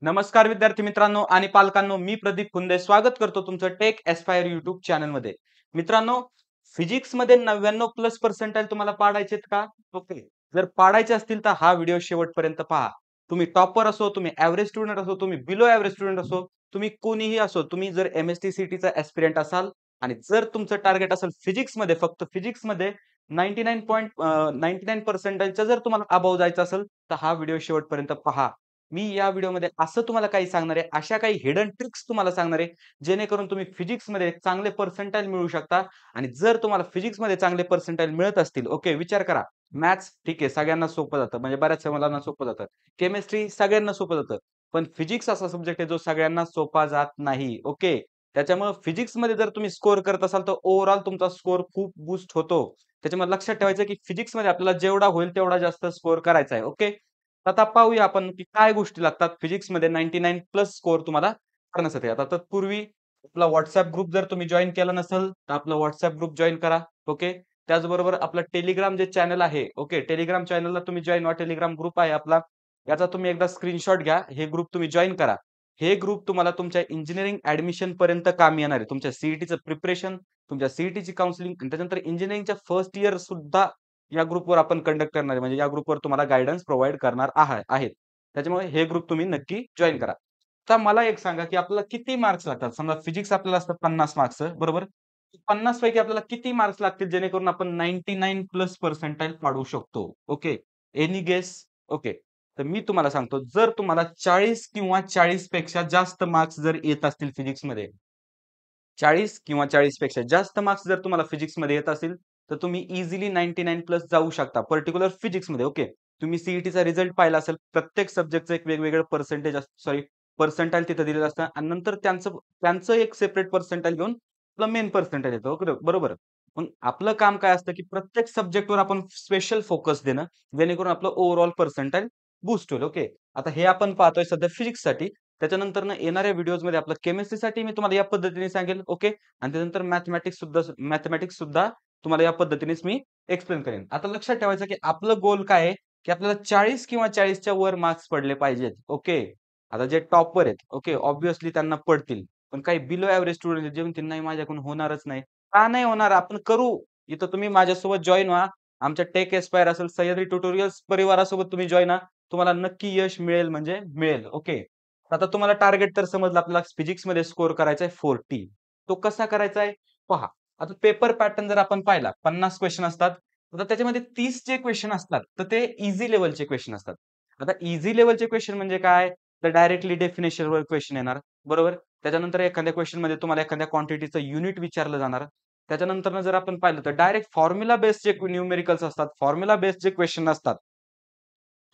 नमस्कार विद्यार्थी मित्रांनो आणि पालकांनो, मी प्रदीप कुंदे स्वागत करतो तुमचं टेक एस्पायर युट्यूब चॅनलमध्ये. मित्रांनो, फिजिक्समध्ये 99+ पर्सेंटाइल तुम्हाला पाडायचेत का? ओके. जर पाडायचे असतील तर हा व्हिडिओ शेवटपर्यंत पहा. तुम्ही टॉपर असो, तुम्ही एव्हरेज स्टुडंट असो, तुम्ही बिलो एव्हरेज स्टुडंट असो, तुम्ही कोणीही असो, तुम्ही जर एम-एस-टी-सी-टीचा ॲस्पिरंट असाल आणि जर तुमचं टार्गेट असेल फिजिक्समध्ये, फक्त फिजिक्समध्ये 99 पर्सेंटाइलच्या जर तुम्हाला अबोव्ह जायचं असेल, तर हा व्हिडिओ शेवटपर्यंत पहा. मी या व्हिडिओमध्ये असं तुम्हाला काही सांगणार आहे, अशा काही हिडन ट्रिक्स तुम्हाला सांगणार आहे, जेणेकरून तुम्ही फिजिक्समध्ये चांगले पर्सेंटाइल मिळवू शकता. आणि जर तुम्हाला फिजिक्समध्ये चांगले पर्सेंटाइल मिळत असतील, ओके, विचार करा. मॅथ्स ठीक आहे, सगळ्यांना सोपं जातं, म्हणजे बऱ्याचशा मुलांना सोपं जातं. केमिस्ट्री सगळ्यांना सोपं जातं. पण फिजिक्स असा सब्जेक्ट आहे, जो सगळ्यांना सोपा जात नाही. ओके. त्याच्यामुळे फिजिक्समध्ये जर तुम्ही स्कोर करत असाल, तर ओव्हरऑल तुमचा स्कोर खूप बूस्ट होतो. त्याच्यामुळे लक्षात ठेवायचं की फिजिक्समध्ये आपल्याला जेवढा होईल तेवढा जास्त स्कोर करायचा आहे. ओके. आता पाहूया आपण की काय गोष्टी लागतात फिजिक्समध्ये 99+ स्कोर तुम्हाला करण्यासाठी. आता तत्पूर्वी आपला WhatsApp ग्रुप जर तुम्ही जॉइन केला नसेल, तर आपला WhatsApp ग्रुप जॉइन करा. ओके. त्याचबरोबर आपलं टेलिग्राम जे चॅनल आहे, ओके, टेलिग्राम चॅनलला तुम्ही जॉइन व्हा. टेलिग्राम ग्रुप आहे आपला. याचा तुम्ही एकदा स्क्रीनशॉट घ्या. हे ग्रुप तुम्ही जॉइन करा. हे ग्रुप तुम्हाला तुमच्या इंजिनिअरिंग ॲडमिशन पर्यंत कामी येणार आहे. तुमच्या सीईटीचं प्रिपरेशन, तुमच्या सीईटीची काउन्सिलिंग आणि त्याच्यानंतर इंजिनिअरिंगच्या फर्स्ट इयर सुद्धा या ग्रुपवर आपण कंडक्ट करणार आहे. म्हणजे या ग्रुपवर तुम्हाला गाईडन्स प्रोव्हाईड करणार आहेत. त्याच्यामुळे हे ग्रुप तुम्ही नक्की जॉइन करा. आता मला एक सांगा, की आपल्याला किती मार्क्स लागतात? समजा फिजिक्स आपल्याला असतं 50 मार्क्सचं, बरोबर? 50 पैकी आपल्याला किती मार्क्स लागतील जेणेकरून आपण 99+ पर्सेंटाइल पाडू शकतो? ओके. Any guess? ओके. तर मी तुम्हाला सांगतो, जर तुम्हाला 40 किंवा 40 पेक्षा जास्त मार्क्स जर येत असतील फिजिक्समध्ये, 40 किंवा 40 पेक्षा जास्त मार्क्स जर तुम्हाला फिजिक्समध्ये येत असतील, तर तुम्ही इझिली 99+ जाऊ शकता. पर्टिक्युलर फिजिक्समध्ये. ओके. तुम्ही सीईटीचा रिझल्ट पाहिला असेल. प्रत्येक सब्जेक्टचं एक वेगवेगळं पर्सेंटेज सॉरी पर्सेंटाइल तिथं दिलेलं असतं आणि नंतर त्यांचं त्यांचं एक सेपरेट पर्सेंटाइल घेऊन आपलं मेन पर्सेंटाइल येतं. ओके, बरोबर. मग आपलं काम काय असतं, की प्रत्येक सब्जेक्टवर आपण स्पेशल फोकस देणं, जेणेकरून आपलं ओव्हरऑल पर्सेंटाइल बूस्ट होईल. ओके. आता हे आपण पाहतोय सध्या फिजिक्ससाठी. त्याच्यानंतरनं येणाऱ्या व्हिडिओजमध्ये आपलं केमिस्ट्रीसाठी मी तुम्हाला या पद्धतीने सांगेल. ओके. आणि त्यानंतर मॅथेमॅटिक्स सुद्धा तुम्हाला या पद्धतीनेच मी एक्सप्लेन करेन. आता लक्षात ठेवायचं, की आपलं गोल काय आहे, की आपल्याला 40 किंवा 40च्या वर मार्क्स पडले पाहिजेत. ओके. आता जे टॉपर आहेत, ओके, ऑब्व्हियसली त्यांना पडतील. पण काही बिलो एव्हरेज स्टुडंट आहेत, जे म्हणतील, "नाही, माझ्याकडून होणारच नाही." का नाही होणार? आपण करू. इथं तुम्ही माझ्यासोबत जॉइन व्हा. आमच्या टेक एस्पायर असेल, सह्याद्री ट्युटोरियल्स परिवारासोबत तुम्ही जॉइन व्हा. तुम्हाला नक्की यश मिळेल म्हणजे मिळेल. ओके. आता तुम्हाला टार्गेट तर समजलं, आपल्याला फिजिक्समध्ये स्कोर करायचा आहे 40. तो कसा करायचा आहे? पहा. आता पेपर पॅटर्न जर आपण पाहिला, 50 क्वेश्चन असतात. आता त्याच्यामध्ये 30 जे क्वेश्चन असतात, तर ते ईझी लेव्हलचे क्वेश्चन असतात. आता ईझी लेव्हलचे क्वेश्चन म्हणजे काय? तर डायरेक्टली डेफिनिशनवर क्वेश्चन येणार, बरोबर? त्याच्यानंतर एखाद्या क्वेश्चनमध्ये तुम्हाला एखाद्या क्वांटिटीचं युनिट विचारलं जाणार. त्याच्यानंतरनं जर आपण पाहिलं, तर डायरेक्ट फॉर्म्युला बेस्ड जे न्यूमेरिकल्स असतात, फॉर्म्युला बेस्ड जे क्वेश्चन असतात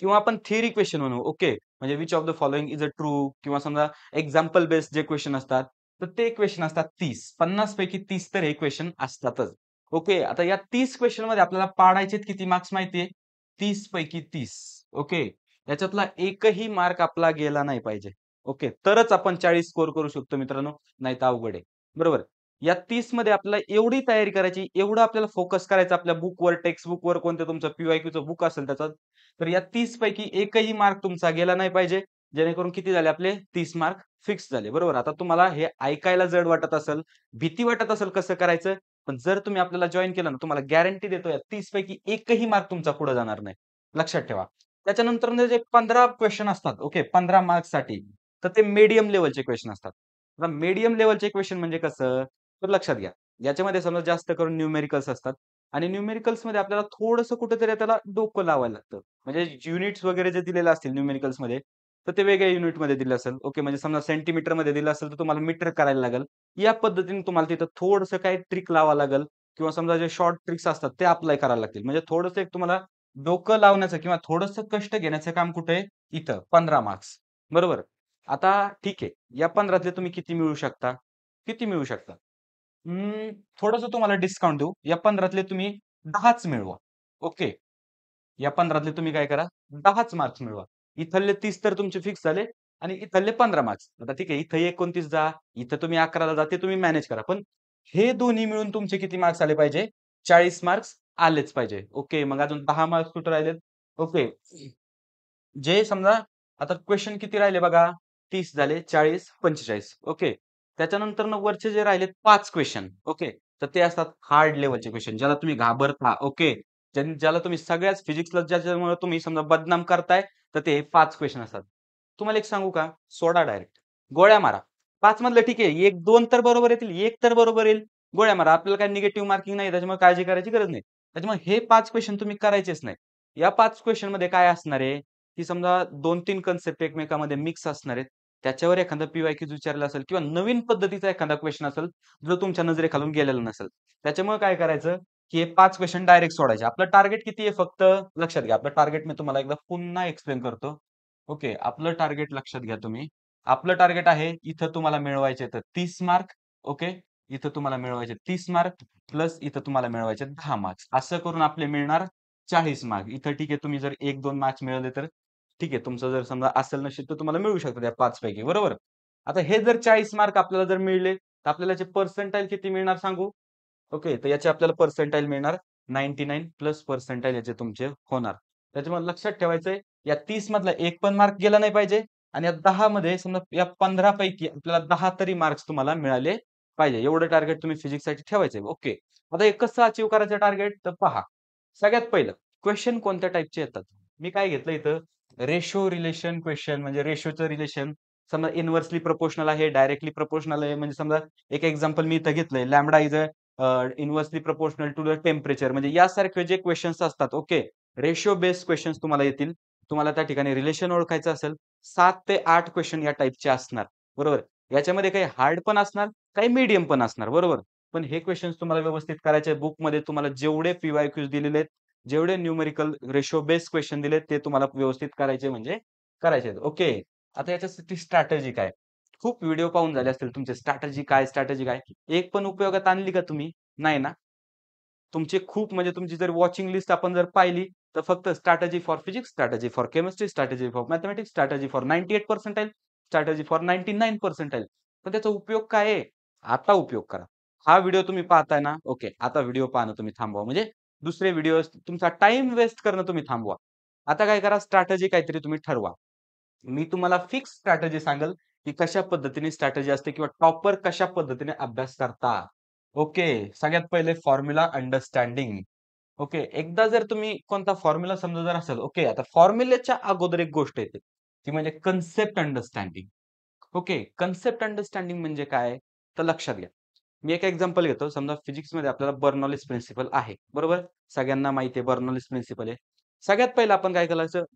किंवा आपण थिअरी क्वेश्चन म्हणू. ओके. म्हणजे which of the following is a true किंवा समजा एक्झाम्पल बेस्ड जे क्वेश्चन असतात, तर ते क्वेश्चन असतात 30. 50 पैकी 30 तर हे क्वेश्चन असतातच. ओके. आता या 30 क्वेश्चनमध्ये आपल्याला पाडायचे किती मार्क्स माहिती आहे? 30 पैकी 30. ओके. याच्यातला एकही मार्क आपला गेला नाही पाहिजे. ओके. तरच आपण 40 स्कोर करू शकतो मित्रांनो, नाहीतर अवघड आहे. बरोबर. या 30 मध्ये आपल्याला एवढी तयारी करायची, एवढं आपल्याला फोकस करायचं आपल्या बुकवर, टेक्स्ट बुकवर, कोणतं तुमचं पी-वाय-क्यूचं बुक असेल त्याचं, तर या 30 पैकी एकही मार्क तुमचा गेला नाही पाहिजे. जेणेकरून किती झाले आपले 30 मार्क फिक्स झाले. बरोबर. आता तुम्हाला हे ऐकायला जड वाटत असेल, भीती वाटत असेल कसं करायचं, पण जर तुम्ही आपल्याला जॉइन केलं ना, तुम्हाला गॅरंटी देतो या 30 पैकी एकही मार्क तुमचा पुढे जाणार नाही. लक्षात ठेवा. त्याच्यानंतर जे 15 क्वेश्चन असतात, ओके, 15 मार्क्ससाठी, तर ते मीडियम लेव्हलचे क्वेश्चन असतात. आता मीडियम लेव्हलचे क्वेश्चन म्हणजे कसं? तर लक्षात घ्या. याच्यामध्ये समजा जास्त करून न्यूमेरिकल्स असतात आणि न्यूमेरिकल्समध्ये आपल्याला थोडंसं कुठेतरी त्याला डोकं लावायला लागतं. म्हणजे युनिट्स वगैरे जे दिलेले असतील न्यूमेरिकल्समध्ये, तर ते वेगळ्या युनिटमध्ये दिलं असेल. ओके, म्हणजे समजा सेंटीमीटरमध्ये दिलं असेल, तर तुम्हाला मीटर करायला लागेल. या पद्धतीने तुम्हाला तिथं थोडंसं काही ट्रिक लावावं लागेल किंवा समजा जे शॉर्ट ट्रिक्स असतात ते अप्लाय करायला लागतील. म्हणजे थोडंसं एक तुम्हाला डोकं लावण्याचं किंवा थोडंसं कष्ट घेण्याचं काम कुठे आहे? इथं 15 मार्क्स. बरोबर. आता ठीक आहे. या 15तले तुम्ही किती मिळवू शकता? किती मिळवू शकता? थोडंसं तुम्हाला डिस्काउंट देऊ. या 15तले तुम्ही 10च मिळवा. ओके. या 15तले तुम्ही काय करा? 10च मार्क्स मिळवा. इथले 30 तर तुमचे फिक्स झाले आणि इथले 15 मार्क्स. आता ठीक आहे, इथं 29 जा, इथं तुम्ही 11ला जा, ते तुम्ही मॅनेज करा. पण हे दोन्ही मिळून तुमचे किती मार्क्स आले पाहिजे? 40 मार्क्स आलेच पाहिजे. ओके. मग अजून 10 मार्क्स कुठे राहिलेत? ओके. जे समजा आता क्वेशन किती राहिले बघा? 30 झाले, 40, 45. ओके. त्याच्यानंतर वरचे जे राहिलेत 5 क्वेशन. ओके. तर ते असतात हार्ड लेव्हलचे क्वेशन, ज्याला तुम्ही घाबरता. ओके. ज्याला तुम्ही सगळ्याच फिजिक्सला ज्याच्यामुळे तुम्ही समजा बदनाम करताय, तर ते 5 क्वेशन असतात. तुम्हाला एक सांगू का? सोडा डायरेक्ट. गोळ्या मारा. 5 मधलं ठीक आहे. 1-2 तर बरोबर येतील, 1 तर बरोबर येईल. गोळ्या मारा. आपल्याला काही निगेटिव्ह मार्किंग नाही, त्याच्यामुळे काळजी करायची गरज नाही. त्याच्यामुळे हे 5 क्वेशन तुम्ही करायचेच नाही. या 5 क्वेशनमध्ये काय असणार आहे, की समजा 2-3 कन्सेप्ट एकमेकांमध्ये मिक्स असणार आहेत. त्याच्यावर एखादा पी-वाय-क्यू विचारला असेल किंवा नवीन पद्धतीचा एखादा क्वेशन असेल, जो तुमच्या नजरेखालून गेलेला नसेल. त्याच्यामुळे काय करायचं, की हे 5 क्वेशन डायरेक्ट सोडायचे. आपलं टार्गेट किती आहे फक्त लक्षात घ्या. आपलं टार्गेट मी तुम्हाला एकदा पुन्हा एक्सप्लेन करतो. ओके. आपलं टार्गेट लक्षात घ्या तुम्ही. आपलं टार्गेट आहे इथं तुम्हाला मिळवायचे तर 30 मार्क. ओके. इथं तुम्हाला मिळवायचे 30 मार्क प्लस इथं तुम्हाला मिळवायचे 10 मार्क्स. असं करून आपले मिळणार 40 मार्क. इथं ठीक आहे तुम्ही जर 1-2 मार्क्स मिळवले तर ठीक आहे. तुमचं जर समजा असेल नशीब तर तुम्हाला मिळू शकतं त्या 5 पैकी बरोबर. आता हे जर 40 मार्क आपल्याला जर मिळले, तर आपल्याला याचे पर्सेंटाइल किती मिळणार सांगू? ओके. तर याचे आपल्याला पर्सेंटाइल मिळणार 99 प्लस पर्सेंटाइल याचे तुमचे होणार. त्याच्यामुळे लक्षात ठेवायचंय या 30 मधला एक पण मार्क गेला नाही पाहिजे आणि या 10 मध्ये समजा या 15 पैकी आपल्याला 10 तरी मार्क्स तुम्हाला मिळाले पाहिजे. एवढं टार्गेट तुम्ही फिजिक्ससाठी ठेवायचंय. ओके. आता हे कसं अचीव्ह करायचं टार्गेट? तर पहा. सगळ्यात पहिलं क्वेशन कोणत्या टाइपचे येतात? मी काय घेतलं इथं रेशो रिलेशन क्वेशन म्हणजे रेशोचं रिलेशन समजा इन्व्हर्सली प्रोपोर्शनल आहे, डायरेक्टली प्रोपोर्शनल आहे. म्हणजे समजा एक एक्झाम्पल मी इथं घेतलंय lambda is inversely proportional to the temperature म्हणजे यासारखे जे क्वेश्चन्स असतात. ओके. रेशिओ बेस्ड क्वेश्चन्स तुम्हाला येतील. तुम्हाला त्या ठिकाणी रिलेशन ओळखायचं असेल 7 ते 8 क्वेश्चन या टाइपचे असणार. बरोबर. याच्यामध्ये काही हार्ड पण असणार, काही मीडियम पण असणार. बरोबर. पण हे क्वेश्चन्स तुम्हाला व्यवस्थित करायचे बुकमध्ये तुम्हाला जेवढे पी-वाय-क्यूज दिलेले आहेत, जेवढे न्यूमेरिकल रेशिओ बेस्ड क्वेश्चन दिलेत ते तुम्हाला व्यवस्थित करायचे म्हणजे करायचे आहेत. ओके. आता याच्यासाठी स्ट्रॅटेजी काय? खूप व्हिडिओ पाहून झाले असतील तुमचे स्ट्रॅटेजी काय, स्ट्रॅटेजी काय? एक पण उपयोगात आणली का तुम्ही? नाही ना? तुमचे खूप म्हणजे तुमची जर वॉचिंग लिस्ट आपण जर पाहिली, तर फक्त strategy for physics, strategy for chemistry, strategy for mathematics, strategy for 98 percentile, strategy for 99 percentile. पण त्याचा उपयोग काय आहे? आता उपयोग करा. हा व्हिडिओ तुम्ही पाहताय ना, ओके. आता व्हिडिओ पाहणं तुम्ही थांबवा. म्हणजे दुसरे व्हिडिओज तुमचा टाईम वेस्ट करणं तुम्ही थांबवा. आता काय करा स्ट्रॅटेजी काहीतरी तुम्ही ठरवा. मी तुम्हाला फिक्स स्ट्रॅटेजी सांगेल, की कशा पद्धतीने स्ट्रॅटेजी असते किंवा टॉपर कशा पद्धतीने अभ्यास करतात. ओके. सगळ्यात पहिले फॉर्म्युला अंडरस्टँडिंग. ओके. एकदा जर तुम्ही कोणता फॉर्म्युला समजा जर असेल, ओके. आता फॉर्म्युल्याच्या अगोदर एक गोष्ट येते, ती म्हणजे concept understanding. Okay. Concept understanding म्हणजे काय? तर लक्षात घ्या. मी एक एक्झाम्पल घेतो. समजा फिजिक्समध्ये आपल्याला बर्नॉलिस प्रिन्सिपल आहे. बरोबर? सगळ्यांना माहिती आहे बर्नॉलिस प्रिन्सिपल आहे. सगळ्यात पहिलं आपण काय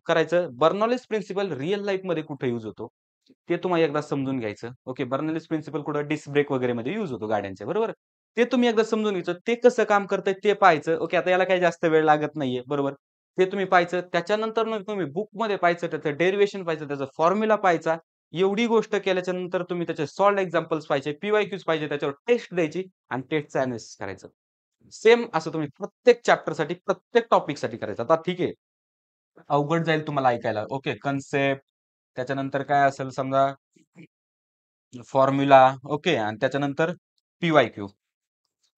करायचं बर्नॉलिस प्रिन्सिपल रिअल लाईफमध्ये कुठे यूज होतो? ते तुम्हाला एकदा समजून घ्यायचं. ओके. बर्नॉलिस प्रिन्सिपल कुठं डिस्क ब्रेक वगैरेमध्ये यूज होतो गाड्यांच्या. बरोबर? ते तुम्ही एकदा समजून घ्यायचं. ते कसं काम करतंय ते पाहायचं. ओके. आता याला काही जास्त वेळ लागत नाहीये. बरोबर? ते तुम्ही पाहायचं. त्याच्यानंतर मग तुम्ही बुकमध्ये पाहायचं, त्याचं डेरिव्हेशन पाहायचं, त्याचा फॉर्म्युला पाहायचा. एवढी गोष्ट केल्याच्या नंतर तुम्ही त्याचे सॉल्व्ड एक्झाम्पल्स पाहिजे, पी-वाय-क्यूज पाहिजे, त्याच्यावर टेस्ट द्यायची आणि टेस्टचं एनालिसिस करायचं. सेम असं तुम्ही प्रत्येक चॅप्टरसाठी, प्रत्येक टॉपिकसाठी करायचं. आता ठीक आहे. अवघड जाईल तुम्हाला ऐकायला. ओके. कन्सेप्ट त्याच्यानंतर काय असेल समजा फॉर्म्युला ओके आणि त्याच्यानंतर पी-वाय-क्यू.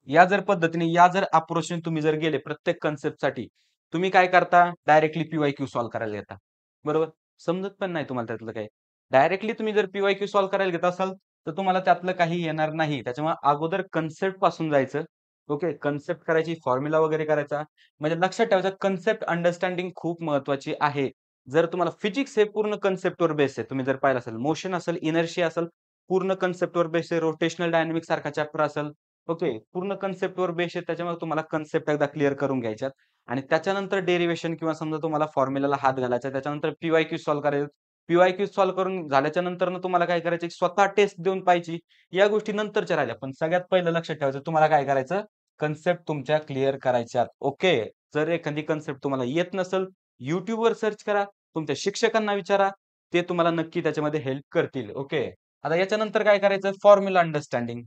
या जर पद्धतीने, या जर अप्रोचने तुम्ही जर गेले प्रत्येक कन्सेप्टसाठी, तुम्ही काय करता? डायरेक्टली पी-वाय-क्यू सॉल्व्ह करायला घेता. बरोबर? समजत पण नाही तुम्हाला त्यातलं काही. डायरेक्टली तुम्ही जर पी-वाय-क्यू सॉल्व्ह करायला घेत असाल, तर तुम्हाला त्यातलं काही येणार नाही. त्याच्यामुळे अगोदर कन्सेप्ट पासून जायचं. ओके. कन्सेप्ट करायची, फॉर्म्युला वगैरे करायचा. म्हणजे लक्षात ठेवायचं कन्सेप्ट अंडरस्टँडिंग खूप महत्त्वाची आहे. जर तुम्हाला फिजिक्स हे पूर्ण कन्सेप्टवर बेस आहे. तुम्ही जर पाहिलं असेल, मोशन असेल, इनर्शिया असेल, पूर्ण कन्सेप्टवर बेस आहे. रोटेशनल डायनामिक्स सारखा चॅप्टर असेल, ओके. पूर्ण कन्सेप्टवर बेस आहे. त्याच्यामुळे तुम्हाला कन्सेप्ट एकदा क्लिअर करून घ्यायच्यात आणि त्याच्यानंतर डेरिव्हेशन किंवा समजा तुम्हाला फॉर्म्युलाला हात घालायचा. त्याच्यानंतर पी-वाय-क्यू सॉल्व्ह करायचे. पी-वाय-क्यू सॉल्व्ह करून झाल्याच्या नंतरनं तुम्हाला काय करायचं, स्वतः टेस्ट देऊन पाहायची. या गोष्टी नंतरच्या राहिल्या. पण सगळ्यात पहिलं लक्षात ठेवायचं तुम्हाला काय करायचं, कन्सेप्ट तुमच्या क्लिअर करायच्यात. ओके. जर एखादी कन्सेप्ट तुम्हाला येत नसेल, YouTubeवर सर्च करा. तुमच्या शिक्षकांना विचारा. ते तुम्हाला नक्की त्याच्यामध्ये हेल्प करतील. ओके. आता याच्यानंतर काय करायचं, फॉर्म्युला अंडरस्टँडिंग.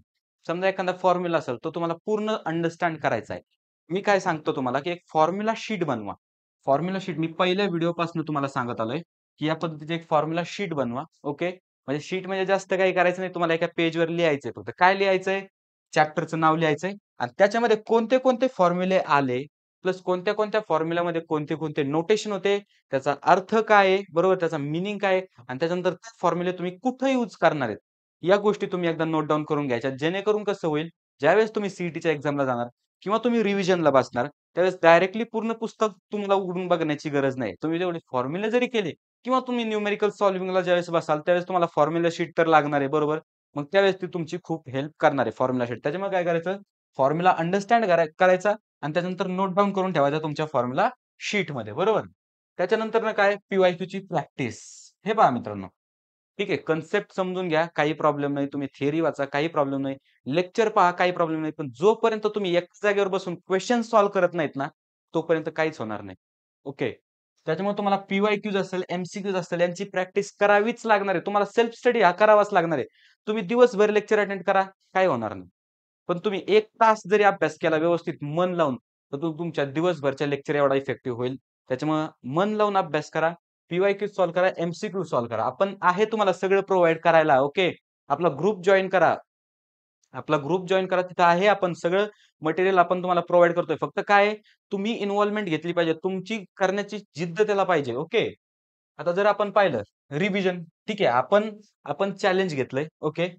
समजा एखादा फॉर्म्युला असेल, तो तुम्हाला पूर्ण अंडरस्टँड करायचा आहे. मी काय सांगतो तुम्हाला, की एक फॉर्म्युला शीट बनवा. फॉर्म्युला शीट मी पहिल्या व्हिडिओपासून तुम्हाला सांगत आलोय, की या पद्धतीचे एक फॉर्म्युला शीट बनवा. ओके. म्हणजे शीट म्हणजे जास्त काही करायचं नाही. तुम्हाला एका पेजवर लिहायचंय फक्त. काय लिहायचंय? चॅप्टरचं नाव लिहायचंय आणि त्याच्यामध्ये कोणते-कोणते फॉर्म्युले आले, प्लस कोणत्या-कोणत्या फॉर्म्युलामध्ये कोणते-कोणते नोटेशन होते, त्याचा अर्थ काय आहे, बरोबर? त्याचा मीनिंग काय आहे आणि त्याच्यानंतर ते फॉर्म्युले तुम्ही कुठे यूज करणार आहेत, या गोष्टी तुम्ही एकदा नोट डाउन करून घ्यायच्या. जेणेकरून कसं होईल, ज्यावेळेस तुम्ही सीईटीच्या एक्झामला जाणार किंवा तुम्ही रिव्हिजनला बसणार, त्यावेळेस डायरेक्टली पूर्ण पुस्तक तुम्हाला उघडून बघण्याची गरज नाही. तुम्ही तेवढे फॉर्म्युले जरी केले किंवा तुम्ही न्यूमेरिकल सॉल्व्हिंगला ज्यावेळेस बसाल, त्यावेळेस तुम्हाला फॉर्म्युला शीट तर लागणार आहे, बरोबर? मग त्यावेळेस ती तुमची खूप हेल्प करणार आहे फॉर्म्युला शीट. त्याच्यामुळे काय करायचं, फॉर्म्युला अंडरस्टँड करायचा आणि त्याच्यानंतर नोट डाउन करून ठेवायचा तुमच्या फॉर्म्युला शीटमध्ये, बरोबर? त्याच्यानंतर काय पी-वाय-क्यूची प्रॅक्टिस. हे पहा मित्रांनो, ठीक आहे, कन्सेप्ट समजून घ्या, काही प्रॉब्लेम नाही. तुम्ही थिअरी वाचा, काही प्रॉब्लेम नाही. लेक्चर पहा, काही प्रॉब्लेम नाही. पण जोपर्यंत तुम्ही एका जागेवर बसून क्वेशन सॉल्व्ह करत नाहीत ना, तोपर्यंत काहीच होणार नाही. ओके. त्याच्यामुळे तुम्हाला पी-वाय-क्यूज असेल, एम-सी-क्यूज असेल, यांची प्रॅक्टिस करावीच लागणार आहे. तुम्हाला सेल्फ स्टडी हा करावाच लागणार आहे. तुम्ही दिवसभर लेक्चर अटेंड करा, काही होणार नाही. पण तुम्ही 1 तास जरी अभ्यास केला व्यवस्थित मन लावून, तर तो तुमच्या दिवसभरच्या लेक्चर एवढा इफेक्टिव्ह होईल. त्याच्यामुळे मन लावून अभ्यास करा. पी-वाय-क्यू सॉल्व्ह करा, एम-सी-क्यू सॉल्व्ह करा. आपण आहे तुम्हाला सगळं प्रोव्हाईड करायला. ओके. आपला ग्रुप जॉइन करा. आपला ग्रुप जॉइन करा. तिथं आहे आपण सगळं मटेरियल आपण तुम्हाला प्रोव्हाईड करतोय. फक्त काय आहे, तुम्ही इन्व्हॉल्वमेंट घेतली पाहिजे. तुमची करण्याची जिद्द त्याला पाहिजे. ओके. आता जर आपण पाहिलं रिव्हिजन ठीक आहे. आपण आपण चॅलेंज घेतलंय. ओके.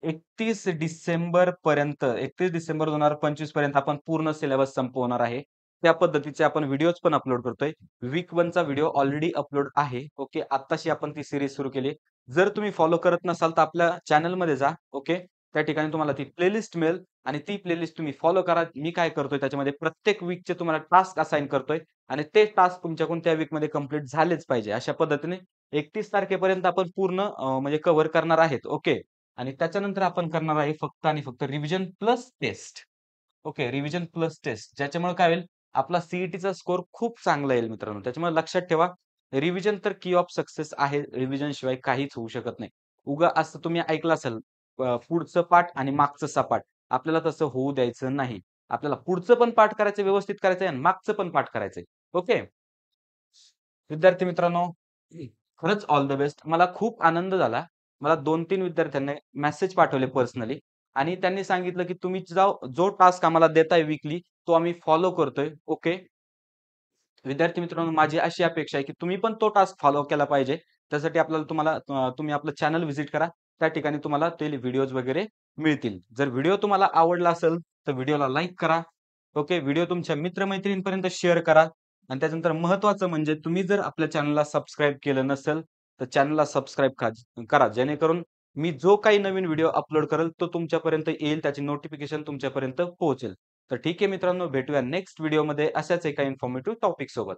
31 डिसेंबर 2025 पर्यंत आपण पूर्ण सिलेबस संपवणार आहे. त्या पद्धतीचे आपण व्हिडिओज पण अपलोड करतोय. वीक 1 चा व्हिडिओ ऑलरेडी अपलोड आहे. ओके. आत्ताशी आपण ती सीरीज सुरू केली. जर तुम्ही फॉलो करत नसाल तर आपल्या चॅनलमध्ये जा. ओके. त्या ठिकाणी तुम्हाला ती प्लेलिस्ट मिळेल आणि ती प्लेलिस्ट तुम्ही फॉलो करा. मी काय करतोय त्याच्यामध्ये प्रत्येक वीकचे तुम्हाला टास्क असाइन करतोय आणि ते टास्क तुमच्याकडून त्या वीकमध्ये कंप्लीट झालेच पाहिजे. अशा पद्धतीने 31 तारखेपर्यंत आपण पूर्ण म्हणजे कव्हर करणार आहेत. ओके. आणि त्याच्यानंतर आपण करणार आहे फक्त आणि फक्त revision plus test. Okay, revision plus test. ज्याच्यामुळे काय होईल, आपला सीईटीचा स्कोर खूप चांगला येईल मित्रांनो. त्याच्यामुळे लक्षात ठेवा, रिव्हिजन तर की ऑफ सक्सेस आहे. रिव्हिजन शिवाय काहीच होऊ शकत नाही. उगा असं तुम्ही ऐकलं असेल, पुढचं पाठ आणि मागचं सपाट. आपल्याला तसं होऊ द्यायचं नाही. आपल्याला पुढचं पण पाठ करायचं, व्यवस्थित करायचंय आणि मागचं पण पाठ करायचंय. ओके. विद्यार्थी मित्रांनो, खरंच ऑल द बेस्ट. मला खूप आनंद झाला. मला 2-3 विद्यार्थ्यांनी मेसेज पाठवले पर्सनली आणि त्यांनी सांगितलं, की तुम्ही जो टास्क आम्हाला देताय वीकली, तो आम्ही फॉलो करतोय. ओके. विद्यार्थी मित्रांनो, माझी अशी अपेक्षा आहे, की तुम्ही पण तो टास्क फॉलो केला पाहिजे. त्यासाठी तुम्ही आपलं चॅनल व्हिजिट करा. त्या ठिकाणी तुम्हाला ते व्हिडिओज वगैरे मिळतील. जर व्हिडिओ तुम्हाला आवडला असेल, तर व्हिडिओला लाईक करा. ओके. व्हिडिओ तुमच्या मित्र शेअर करा आणि त्याच्यानंतर महत्त्वाचं म्हणजे तुम्ही जर आपल्या चॅनलला सबस्क्राईब केलं नसेल, तर चॅनलला सबस्क्राईब करा. जेणेकरून मी जो काही नवीन व्हिडिओ अपलोड करेल, तो तुमच्यापर्यंत येईल. त्याची नोटिफिकेशन तुमच्यापर्यंत पोहोचेल. तर ठीक आहे मित्रांनो, भेटूया नेक्स्ट व्हिडिओमध्ये अशाच एका इन्फॉर्मेटिव्ह टॉपिक सोबत.